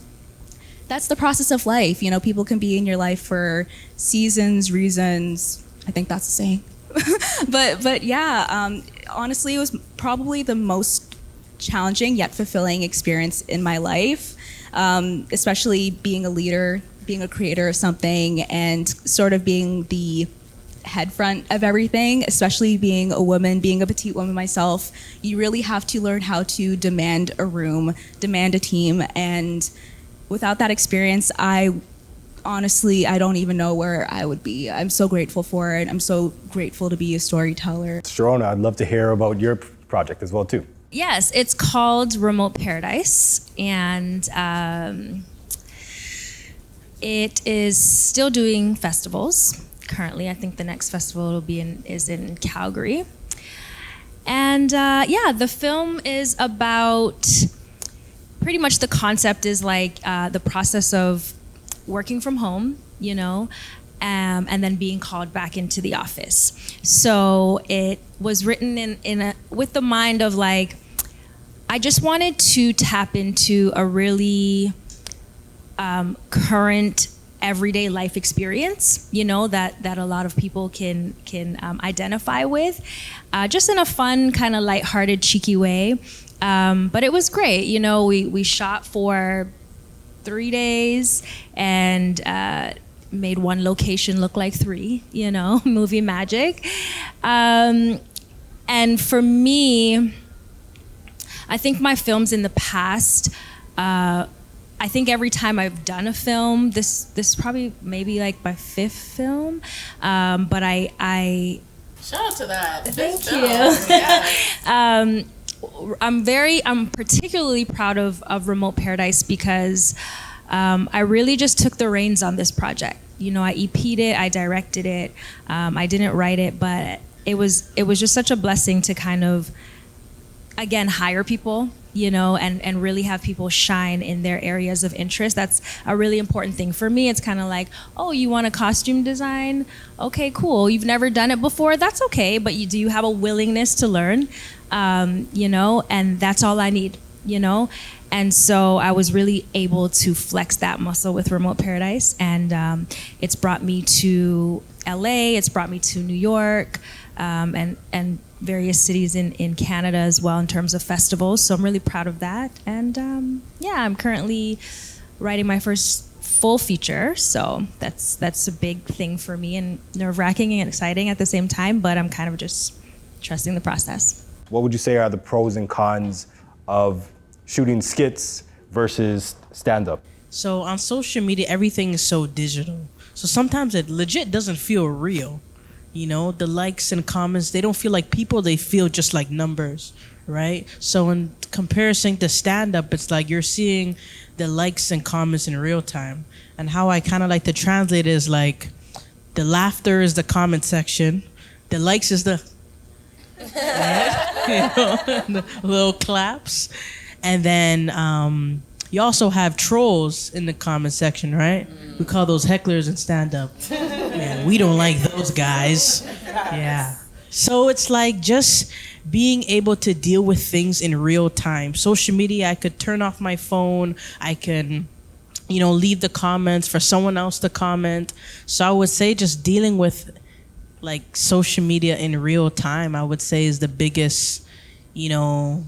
that's the process of life. You know, people can be in your life for seasons, reasons. I think that's the saying. but yeah, honestly, it was probably the most challenging yet fulfilling experience in my life, especially being a leader, being a creator of something, and sort of being the head front of everything, especially being a woman, being a petite woman myself. You really have to learn how to demand a room, demand a team, and without that experience, I don't even know where I would be. I'm so grateful for it. I'm so grateful to be a storyteller. Sharona, I'd love to hear about your project as well too. Yes, it's called Remote Paradise, and it is still doing festivals. Currently, I think the next festival is in Calgary. And yeah, the film is about, pretty much the concept is like the process of working from home, you know, and then being called back into the office. So it was written with the mind of like, I just wanted to tap into a really current everyday life experience, you know, that a lot of people can identify with, just in a fun, kind of lighthearted, cheeky way. But it was great. You know, we shot for 3 days and made one location look like 3, you know, movie magic. And for me, I think my films in the past, I think every time I've done a film, this probably maybe like my 5th film, but I shout out to that. Thank you. Yeah. I'm particularly proud of Remote Paradise because I really just took the reins on this project. You know, I EP'd it, I directed it, I didn't write it, but it was just such a blessing to kind of, again, hire people, you know, and really have people shine in their areas of interest. That's a really important thing for me. It's kind of like, oh, you want a costume design? Okay, cool. You've never done it before? That's okay, but do you have a willingness to learn? You know, and that's all I need, you know? And so I was really able to flex that muscle with Remote Paradise. And it's brought me to LA, it's brought me to New York, and various cities in Canada as well in terms of festivals. So I'm really proud of that. And yeah, I'm currently writing my first full feature. So that's a big thing for me and nerve-wracking and exciting at the same time, but I'm kind of just trusting the process. What would you say are the pros and cons of shooting skits versus stand-up? So on social media, everything is so digital. So sometimes it legit doesn't feel real. You know, the likes and comments, they don't feel like people, they feel just like numbers, right? So in comparison to stand-up, it's like you're seeing the likes and comments in real time. And how I kind of like to translate it is like, the laughter is the comment section, the likes is the, you know, the little claps. And then you also have trolls in the comment section, right? We call those hecklers in stand-up. Man, we don't like those guys. Yeah. So it's like just being able to deal with things in real time. Social media, I could turn off my phone. I can, you know, leave the comments for someone else to comment. So I would say just dealing with like social media in real time, I would say is the biggest, you know,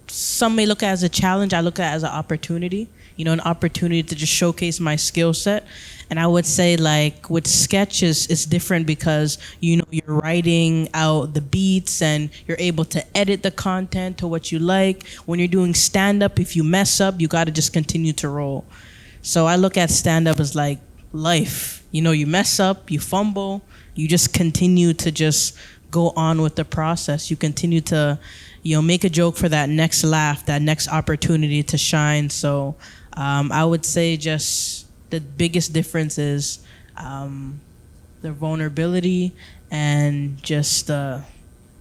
some may look at it as a challenge. I look at it as an opportunity, you know, an opportunity to just showcase my skill set. And I would say like with sketches, it's different because, you know, you're writing out the beats and you're able to edit the content to what you like. When you're doing stand-up, if you mess up, you got to just continue to roll. So I look at stand-up as like life. You know, you mess up, you fumble, you just continue to just go on with the process. You continue to, you know, make a joke for that next laugh, that next opportunity to shine. So I would say just the biggest difference is the vulnerability and just you're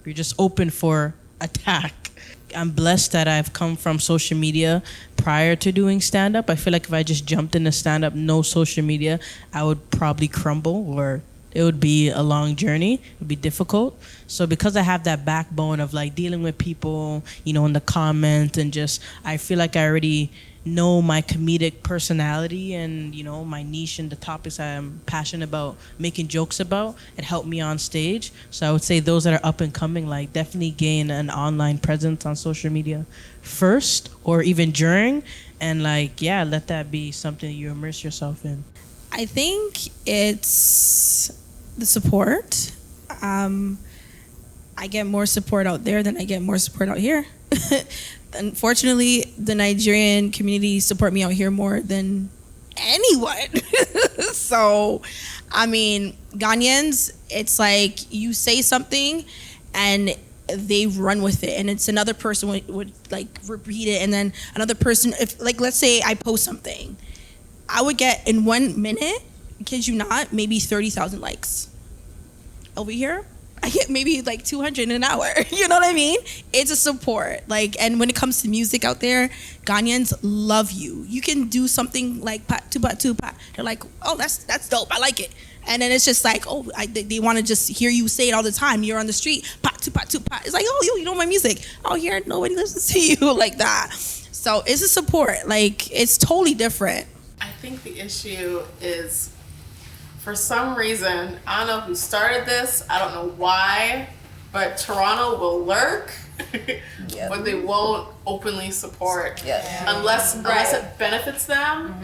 just open for attack. I'm blessed that I've come from social media prior to doing stand-up. I feel like if I just jumped into stand-up, no social media, I would probably crumble, or it would be a long journey. It would be difficult. So because I have that backbone of like dealing with people, you know, in the comments, and just I feel like I already know my comedic personality and, you know, my niche and the topics I'm passionate about making jokes about, it helped me on stage. So I would say those that are up and coming, like definitely gain an online presence on social media first or even during, and like, yeah, let that be something you immerse yourself in. I think it's the support. I get more support out there than I get more support out here. Unfortunately, the Nigerian community support me out here more than anyone. So, I mean, Ghanaians, it's like you say something and they run with it, and it's another person would like repeat it, and then another person, if like let's say I post something, I would get in 1 minute, kid you not, maybe 30,000 likes. Over here, I get maybe like 200 in an hour. You know what I mean? It's a support. Like, and when it comes to music out there, Ghanaians love you. You can do something like pat, tu pat. They're like, oh, that's dope. I like it. And then it's just like, oh, they want to just hear you say it all the time. You're on the street, pat, tu pat. It's like, oh, you know my music. Oh, here, nobody listens to you like that. So it's a support. Like, it's totally different. I think the issue is, for some reason, I don't know who started this, I don't know why, but Toronto will lurk, but they won't openly support unless it benefits them.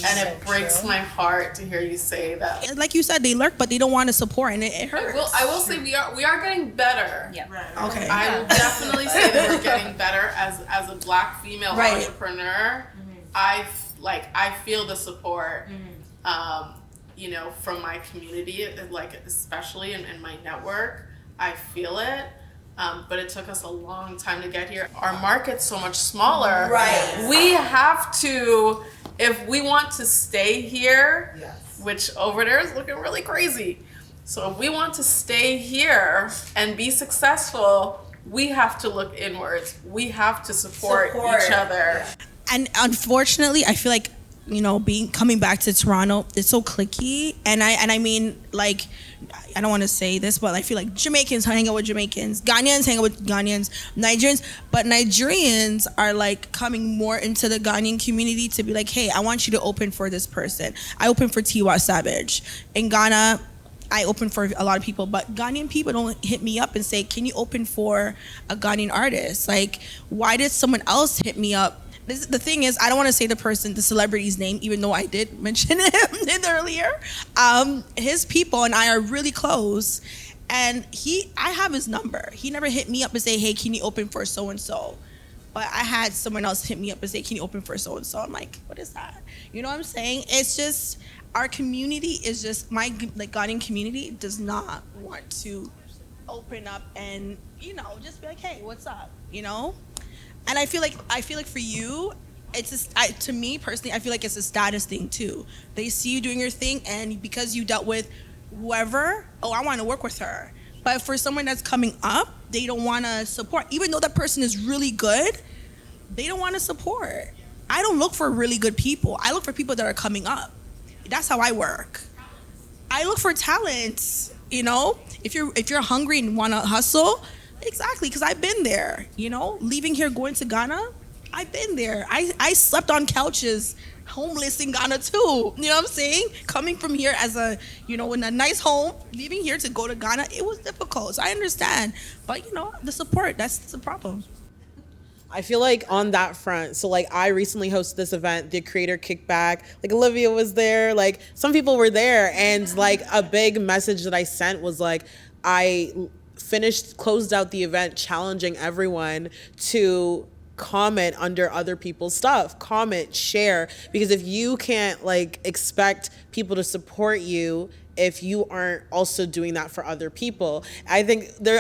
And it breaks my heart to hear you say that. Like you said, they lurk, but they don't want to support, and it hurts. I will say we are getting better. Yeah. Right. Okay. I will definitely say that we're getting better as a Black female entrepreneur. I feel the support. You know, from my community, like especially in my network, I feel it. But it took us a long time to get here. Our market's so much smaller. Right. We have to, if we want to stay here, which over there is looking really crazy. So if we want to stay here and be successful, we have to look inwards. We have to support each other. And unfortunately, I feel like coming back to Toronto, it's so cliquey, and I mean, like, I don't want to say this, but I feel like Jamaicans hang out with Jamaicans, Ghanaians hang out with Ghanaians, Nigerians, but Nigerians are like coming more into the Ghanaian community to be like, hey, I want you to open for this person. I open for Tiwa Savage. In Ghana, I open for a lot of people, but Ghanaian people don't hit me up and say, can you open for a Ghanaian artist? Like, why did someone else hit me up? The thing is, I don't want to say the celebrity's name, even though I did mention him earlier. His people and I are really close, and I have his number. He never hit me up and say, hey, can you open for so-and-so? But I had someone else hit me up and say, can you open for so-and-so? I'm like, what is that? You know what I'm saying? It's just, our community is just, my Ghanaian community does not want to open up and, just be like, hey, what's up, And I feel like for you, to me personally, I feel like it's a status thing too. They see you doing your thing, and because you dealt with whoever, I want to work with her. But for someone that's coming up, they don't want to support. Even though that person is really good, they don't want to support. I don't look for really good people. I look for people that are coming up. That's how I work. I look for talents, If you're hungry and want to hustle, exactly, because I've been there, leaving here, going to Ghana, I've been there. I slept on couches, homeless in Ghana too. You know what I'm saying? Coming from here as in a nice home, leaving here to go to Ghana, it was difficult. So I understand. But, the support, that's the problem. I feel like on that front, so like I recently hosted this event, the Creator Kickback, like Olivia was there, like some people were there, and like a big message that I sent was like, I closed out the event challenging everyone to comment under other people's stuff, comment, share, because if you can't like expect people to support you if you aren't also doing that for other people. I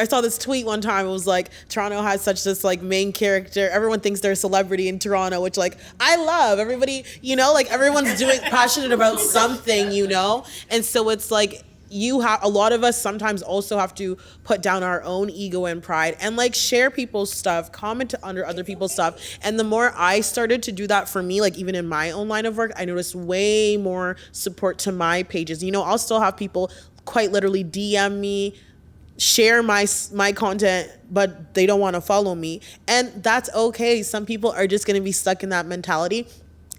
saw this tweet one time, it was like, Toronto has such this like main character, everyone thinks they're a celebrity in Toronto, which like I love. Everybody, like everyone's passionate about something, and so it's like a lot of us sometimes also have to put down our own ego and pride and like share people's stuff, comment under other people's stuff. And the more I started to do that for me, like even in my own line of work, I noticed way more support to my pages. I'll still have people quite literally DM me, share my content, but they don't want to follow me. And that's okay. Some people are just going to be stuck in that mentality.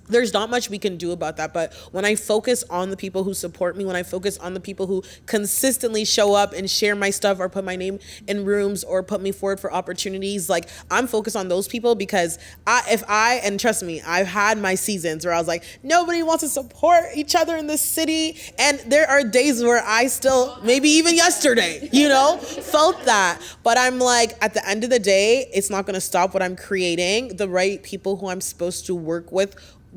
There's not much we can do about that, but when I focus on the people who support me, when I focus on the people who consistently show up and share my stuff or put my name in rooms or put me forward for opportunities, like I'm focused on those people, because and trust me, I've had my seasons where I was like, nobody wants to support each other in this city, and there are days where I still, maybe even yesterday, felt that, but I'm like, at the end of the day, it's not going to stop what I'm creating. The right people who I'm supposed to work with,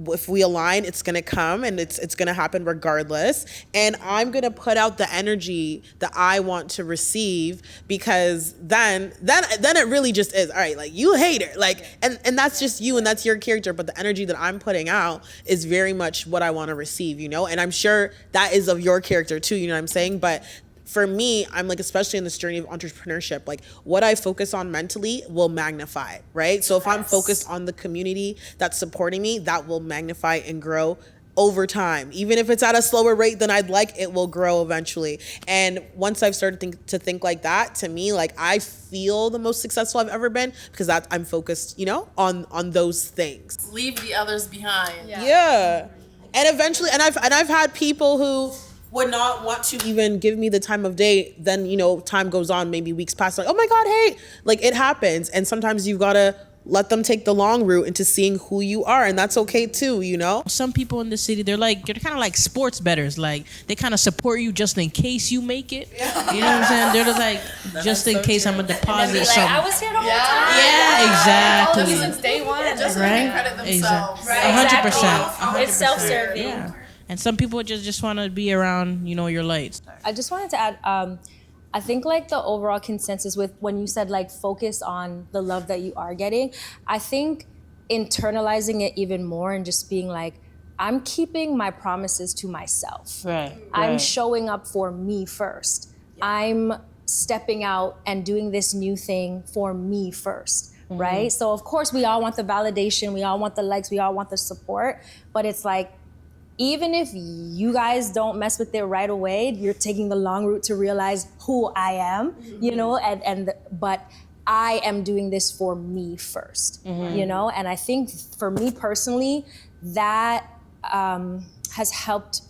if we align, it's going to come, and it's going to happen regardless. And I'm going to put out the energy that I want to receive, because then it really just is, all right, like you hate it, like, and that's just you and that's your character. But the energy that I'm putting out is very much what I want to receive, and I'm sure that is of your character too, you know what I'm saying? But for me, I'm like, especially in this journey of entrepreneurship, like what I focus on mentally will magnify, right? So if I'm focused on the community that's supporting me, that will magnify and grow over time. Even if it's at a slower rate than I'd like, it will grow eventually. And once I've started to think like that, to me, like I feel the most successful I've ever been, because I'm focused, on those things. Leave the others behind. Yeah. And eventually, and I've had people who would not want to even give me the time of day. Then, time goes on, maybe weeks pass, like, oh my God, hey, like it happens. And sometimes you've got to let them take the long route into seeing who you are, and that's okay too, Some people in the city, they're kind of like sports bettors. Like they kind of support you just in case you make it. Yeah. You know what I'm saying? They're just like, just in case I'm gonna deposit something. I was here the whole time. Yeah, exactly. All of you since day one. Just right? Credit themselves. Exactly. 100%. It's self-serving. Yeah. And some people just want to be around, your lights. I just wanted to add, I think like the overall consensus with when you said like focus on the love that you are getting, I think internalizing it even more and just being like, I'm keeping my promises to myself. Right. I'm showing up for me first. I'm stepping out and doing this new thing for me first, right? So of course we all want the validation, we all want the likes, we all want the support, but it's like, even if you guys don't mess with it right away, you're taking the long route to realize who I am, you know, but I am doing this for me first, you know? And I think for me personally, that has helped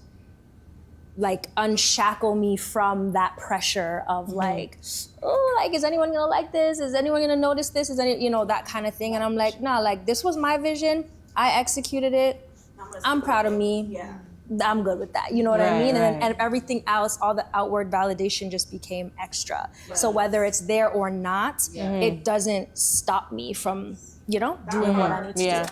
like unshackle me from that pressure of like, oh, like, is anyone gonna like this? Is anyone gonna notice this? Is any, you know, that kind of thing. And I'm like, nah, like this was my vision. I executed it. I'm proud of me. Yeah. I'm good with that. You know what I mean? And everything else, all the outward validation just became extra. Right. So whether it's there or not, it doesn't stop me from, you know, doing what I need to do.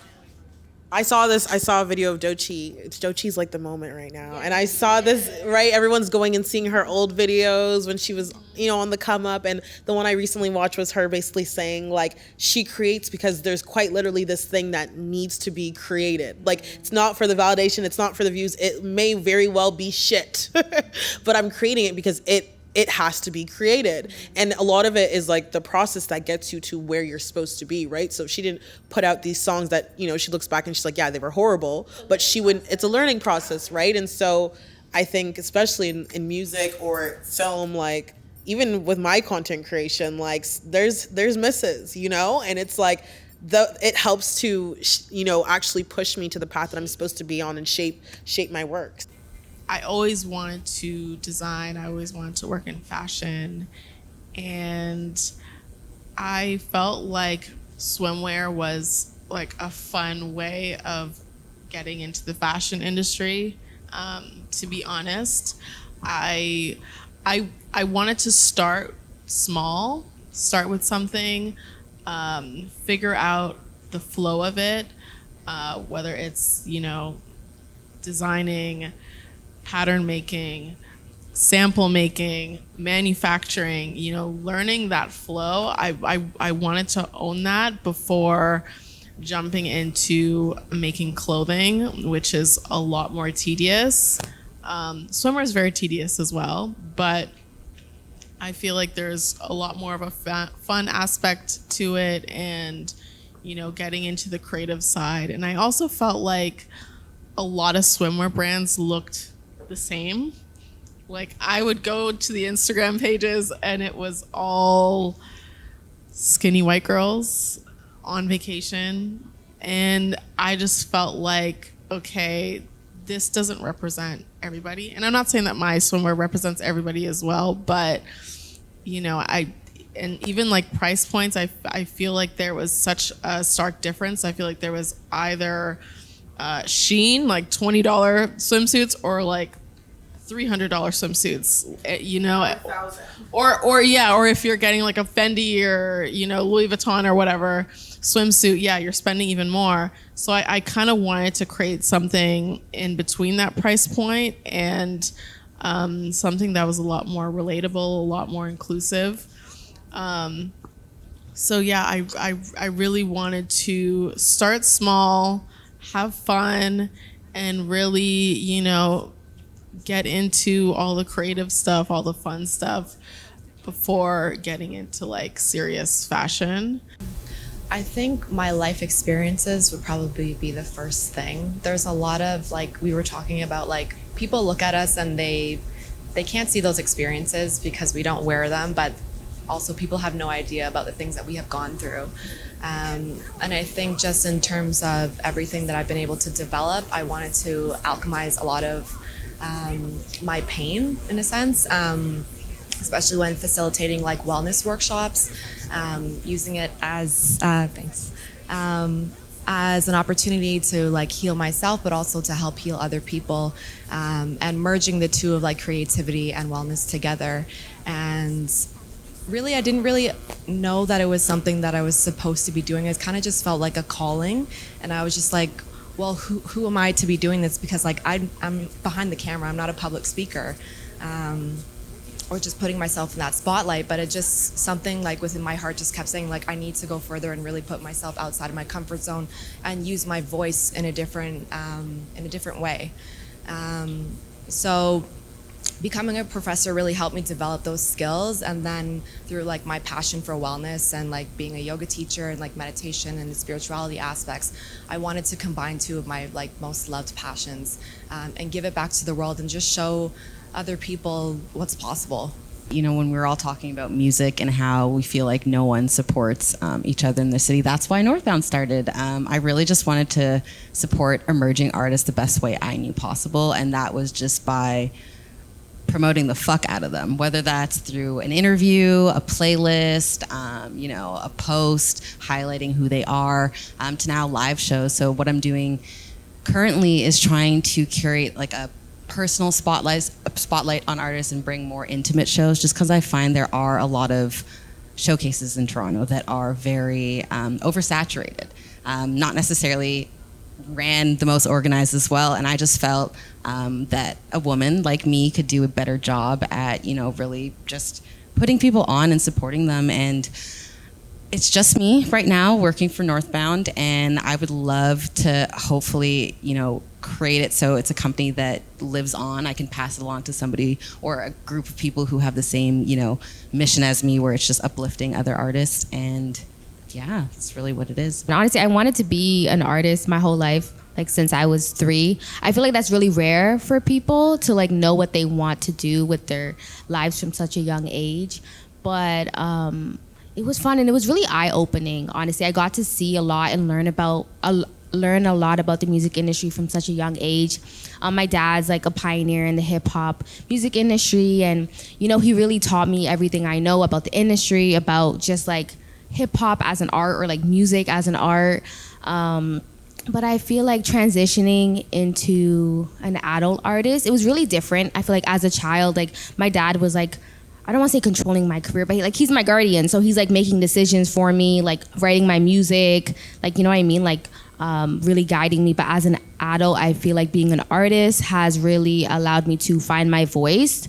I saw a video of Doechii. Doechii's like the moment right now. And I saw this, right? Everyone's going and seeing her old videos when she was, you know, on the come up. And the one I recently watched was her basically saying like she creates because there's quite literally this thing that needs to be created. Like it's not for the validation. It's not for the views. It may very well be shit, but I'm creating it because it has to be created. And a lot of it is like the process that gets you to where you're supposed to be, right? So she didn't put out these songs that, you know, she looks back and she's like, yeah, they were horrible, but it's a learning process, right? And so I think especially in music or film, like even with my content creation, like there's misses, you know? And it's like, it helps to, you know, actually push me to the path that I'm supposed to be on and shape my work. I always wanted to design. I always wanted to work in fashion. And I felt like swimwear was like a fun way of getting into the fashion industry. To be honest, I wanted to start small, start with something, figure out the flow of it, whether it's, you know, designing, pattern making, sample making, manufacturing, you know, learning that flow. I wanted to own that before jumping into making clothing, which is a lot more tedious. Swimwear is very tedious as well, but I feel like there's a lot more of a fun aspect to it and, you know, getting into the creative side. And I also felt like a lot of swimwear brands looked the same. Like I would go to the Instagram pages and it was all skinny white girls on vacation. And I just felt like, okay, this doesn't represent everybody. And I'm not saying that my swimwear represents everybody as well, but you know, and even like price points, I feel like there was such a stark difference. I feel like there was either Shein, like $20 swimsuits, or like $300 swimsuits, you know, or if you're getting like a Fendi or, you know, Louis Vuitton or whatever swimsuit, yeah, you're spending even more. So I kind of wanted to create something in between that price point and something that was a lot more relatable, a lot more inclusive. So yeah, I really wanted to start small, have fun, and really, you know, get into all the creative stuff, all the fun stuff before getting into like serious fashion. I think my life experiences would probably be the first thing. There's a lot of, like we were talking about, like people look at us and they can't see those experiences because we don't wear them, but also people have no idea about the things that we have gone through. And I think just in terms of everything that I've been able to develop, I wanted to alchemize a lot of my pain in a sense, especially when facilitating like wellness workshops, using it as as an opportunity to like heal myself, but also to help heal other people, and merging the two of like creativity and wellness together. And really, I didn't really know that it was something that I was supposed to be doing. It kind of just felt like a calling, and I was just like, well, who am I to be doing this? Because like I'm behind the camera, I'm not a public speaker, or just putting myself in that spotlight. But it just, something like within my heart just kept saying like I need to go further and really put myself outside of my comfort zone and use my voice in a different way. So becoming a professor really helped me develop those skills. And then through like my passion for wellness and like being a yoga teacher and like meditation and the spirituality aspects, I wanted to combine two of my like most loved passions, and give it back to the world and just show other people what's possible. You know, when we're all talking about music and how we feel like no one supports each other in the city, that's why Northbound started. I really just wanted to support emerging artists the best way I knew possible, and that was just by promoting the fuck out of them, whether that's through an interview, a playlist, you know, a post highlighting who they are, to now live shows. So what I'm doing currently is trying to curate like a personal spotlight on artists and bring more intimate shows, just because I find there are a lot of showcases in Toronto that are very oversaturated, not necessarily ran the most organized as well. And I just felt that a woman like me could do a better job at, you know, really just putting people on and supporting them. And it's just me right now working for Northbound, and I would love to hopefully, you know, create it so it's a company that lives on. I can pass it along to somebody or a group of people who have the same, you know, mission as me, where it's just uplifting other artists. And yeah, it's really what it is. And honestly, I wanted to be an artist my whole life, like since I was 3. I feel like that's really rare for people to like know what they want to do with their lives from such a young age. But it was fun and it was really eye-opening. Honestly, I got to see a lot and learn a lot about the music industry from such a young age. My dad's like a pioneer in the hip hop music industry, and you know, he really taught me everything I know about the industry, about just like hip hop as an art or like music as an art. But I feel like transitioning into an adult artist, it was really different. I feel like as a child, like my dad was like, I don't want to say controlling my career, but he's my guardian. So he's like making decisions for me, like writing my music, like, you know what I mean? Like really guiding me. But as an adult, I feel like being an artist has really allowed me to find my voice,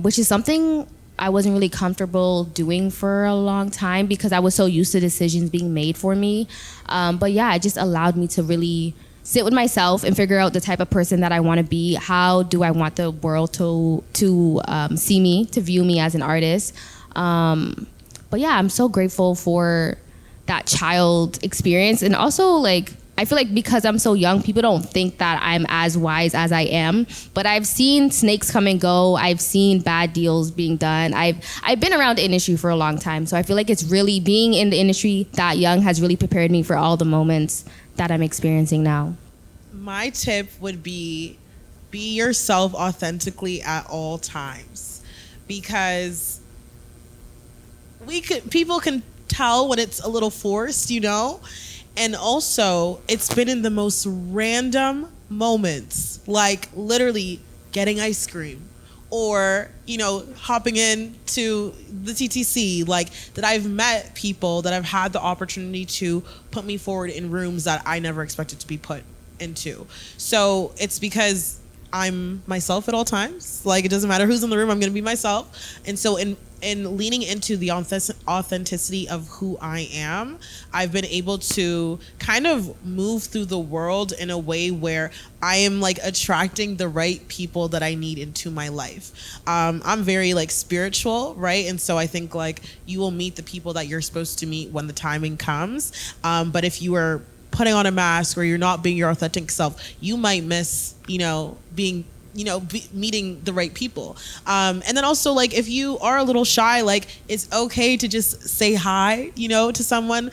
which is something I wasn't really comfortable doing for a long time because I was so used to decisions being made for me. But yeah, it just allowed me to really sit with myself and figure out the type of person that I want to be. How do I want the world to see me, to view me as an artist? But yeah, I'm so grateful for that child experience. And also, like, I feel like because I'm so young, people don't think that I'm as wise as I am. But I've seen snakes come and go. I've seen bad deals being done. I've been around the industry for a long time. So I feel like it's really, being in the industry that young has really prepared me for all the moments that I'm experiencing now. My tip would be yourself authentically at all times, because people can tell when it's a little forced, you know? And also, it's been in the most random moments, like literally getting ice cream or, you know, hopping into the TTC, like that I've met people that have had the opportunity to put me forward in rooms that I never expected to be put into. So it's because I'm myself at all times. Like, it doesn't matter who's in the room, I'm going to be myself. And so in leaning into the authenticity of who I am, I've been able to kind of move through the world in a way where I am like attracting the right people that I need into my life. I'm very like spiritual, right? And so I think like you will meet the people that you're supposed to meet when the timing comes. But if you are putting on a mask or you're not being your authentic self, you might miss, meeting the right people. And then also, like, if you are a little shy, like, it's okay to just say hi, to someone.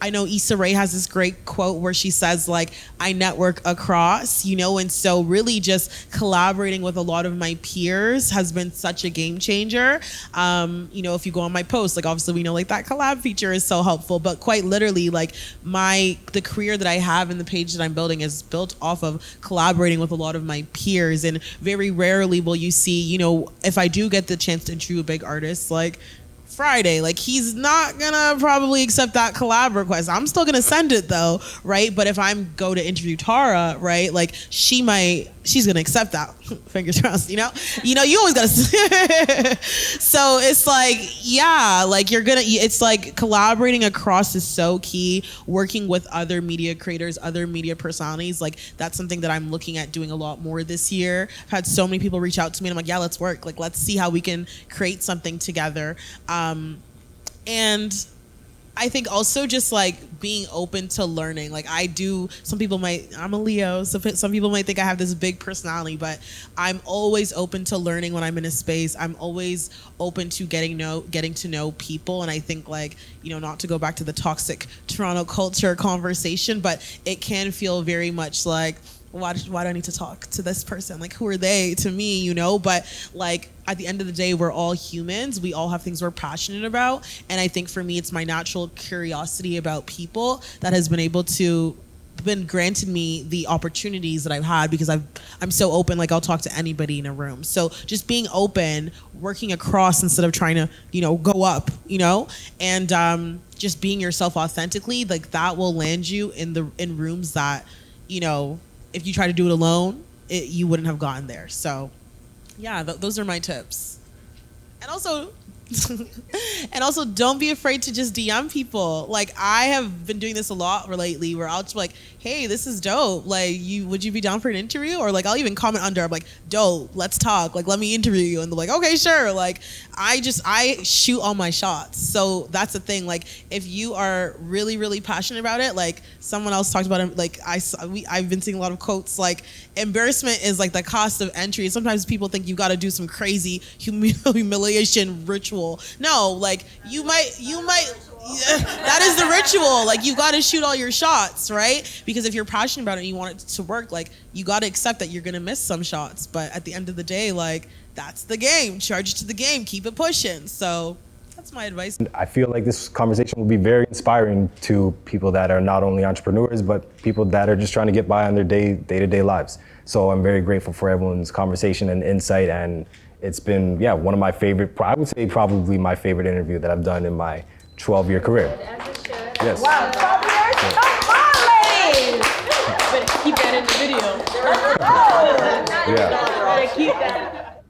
I know Issa Rae has this great quote where she says, like, I network across, and so really just collaborating with a lot of my peers has been such a game changer. If you go on my post, like, obviously we know like that collab feature is so helpful, but quite literally, like, the career that I have and the page that I'm building is built off of collaborating with a lot of my peers. And very rarely will you see, if I do get the chance to interview a big artist, like, Friday. Like, he's not gonna probably accept that collab request. I'm still gonna send it though, right? But if I'm go to interview Tara, right, like she's gonna accept that. Fingers crossed, you know, you always gotta. So it's like, yeah, like it's like collaborating across is so key. Working with other media creators, other media personalities, like that's something that I'm looking at doing a lot more this year. I've had so many people reach out to me and I'm like, yeah, let's work. Like, let's see how we can create something together. And I think also just like being open to learning. Like I'm a Leo, so some people might think I have this big personality, but I'm always open to learning when I'm in a space. I'm always open to getting to know people. And I think like, not to go back to the toxic Toronto culture conversation, but it can feel very much like, why do I need to talk to this person? Like, who are they to me, But like, at the end of the day, we're all humans. We all have things we're passionate about. And I think for me, it's my natural curiosity about people that has been granted me the opportunities that I've had because I'm so open. Like, I'll talk to anybody in a room. So just being open, working across instead of trying to, go up, and just being yourself authentically, like that will land you in rooms that, if you try to do it alone, you wouldn't have gotten there. So, yeah, those are my tips. And also, don't be afraid to just DM people. Like, I have been doing this a lot lately, where I'll just be like, "Hey, this is dope. Like, would you be down for an interview?" Or like, I'll even comment under. I'm like, "Dope, let's talk. Like, let me interview you." And they're like, "Okay, sure." Like, I shoot all my shots. So that's the thing. Like, if you are really, really passionate about it, like someone else talked about it. Like, I've been seeing a lot of quotes. Like, embarrassment is like the cost of entry. Sometimes people think you got to do some crazy humiliation ritual. No, like you might that is the ritual. Like, you got to shoot all your shots, right? Because if you're passionate about it and you want it to work, like you got to accept that you're going to miss some shots, but at the end of the day, like that's the game. Charge it to the game, keep it pushing. So that's my advice. I feel like this conversation will be very inspiring to people that are not only entrepreneurs, but people that are just trying to get by on their day-to-day lives. So I'm very grateful for everyone's conversation and insight, and it's been, one of my favorite, I would say probably my favorite interview that I've done in my 12-year career. Yes. Wow, 12 years? Come on, ladies! Better keep that in the video. Yeah. Better keep that.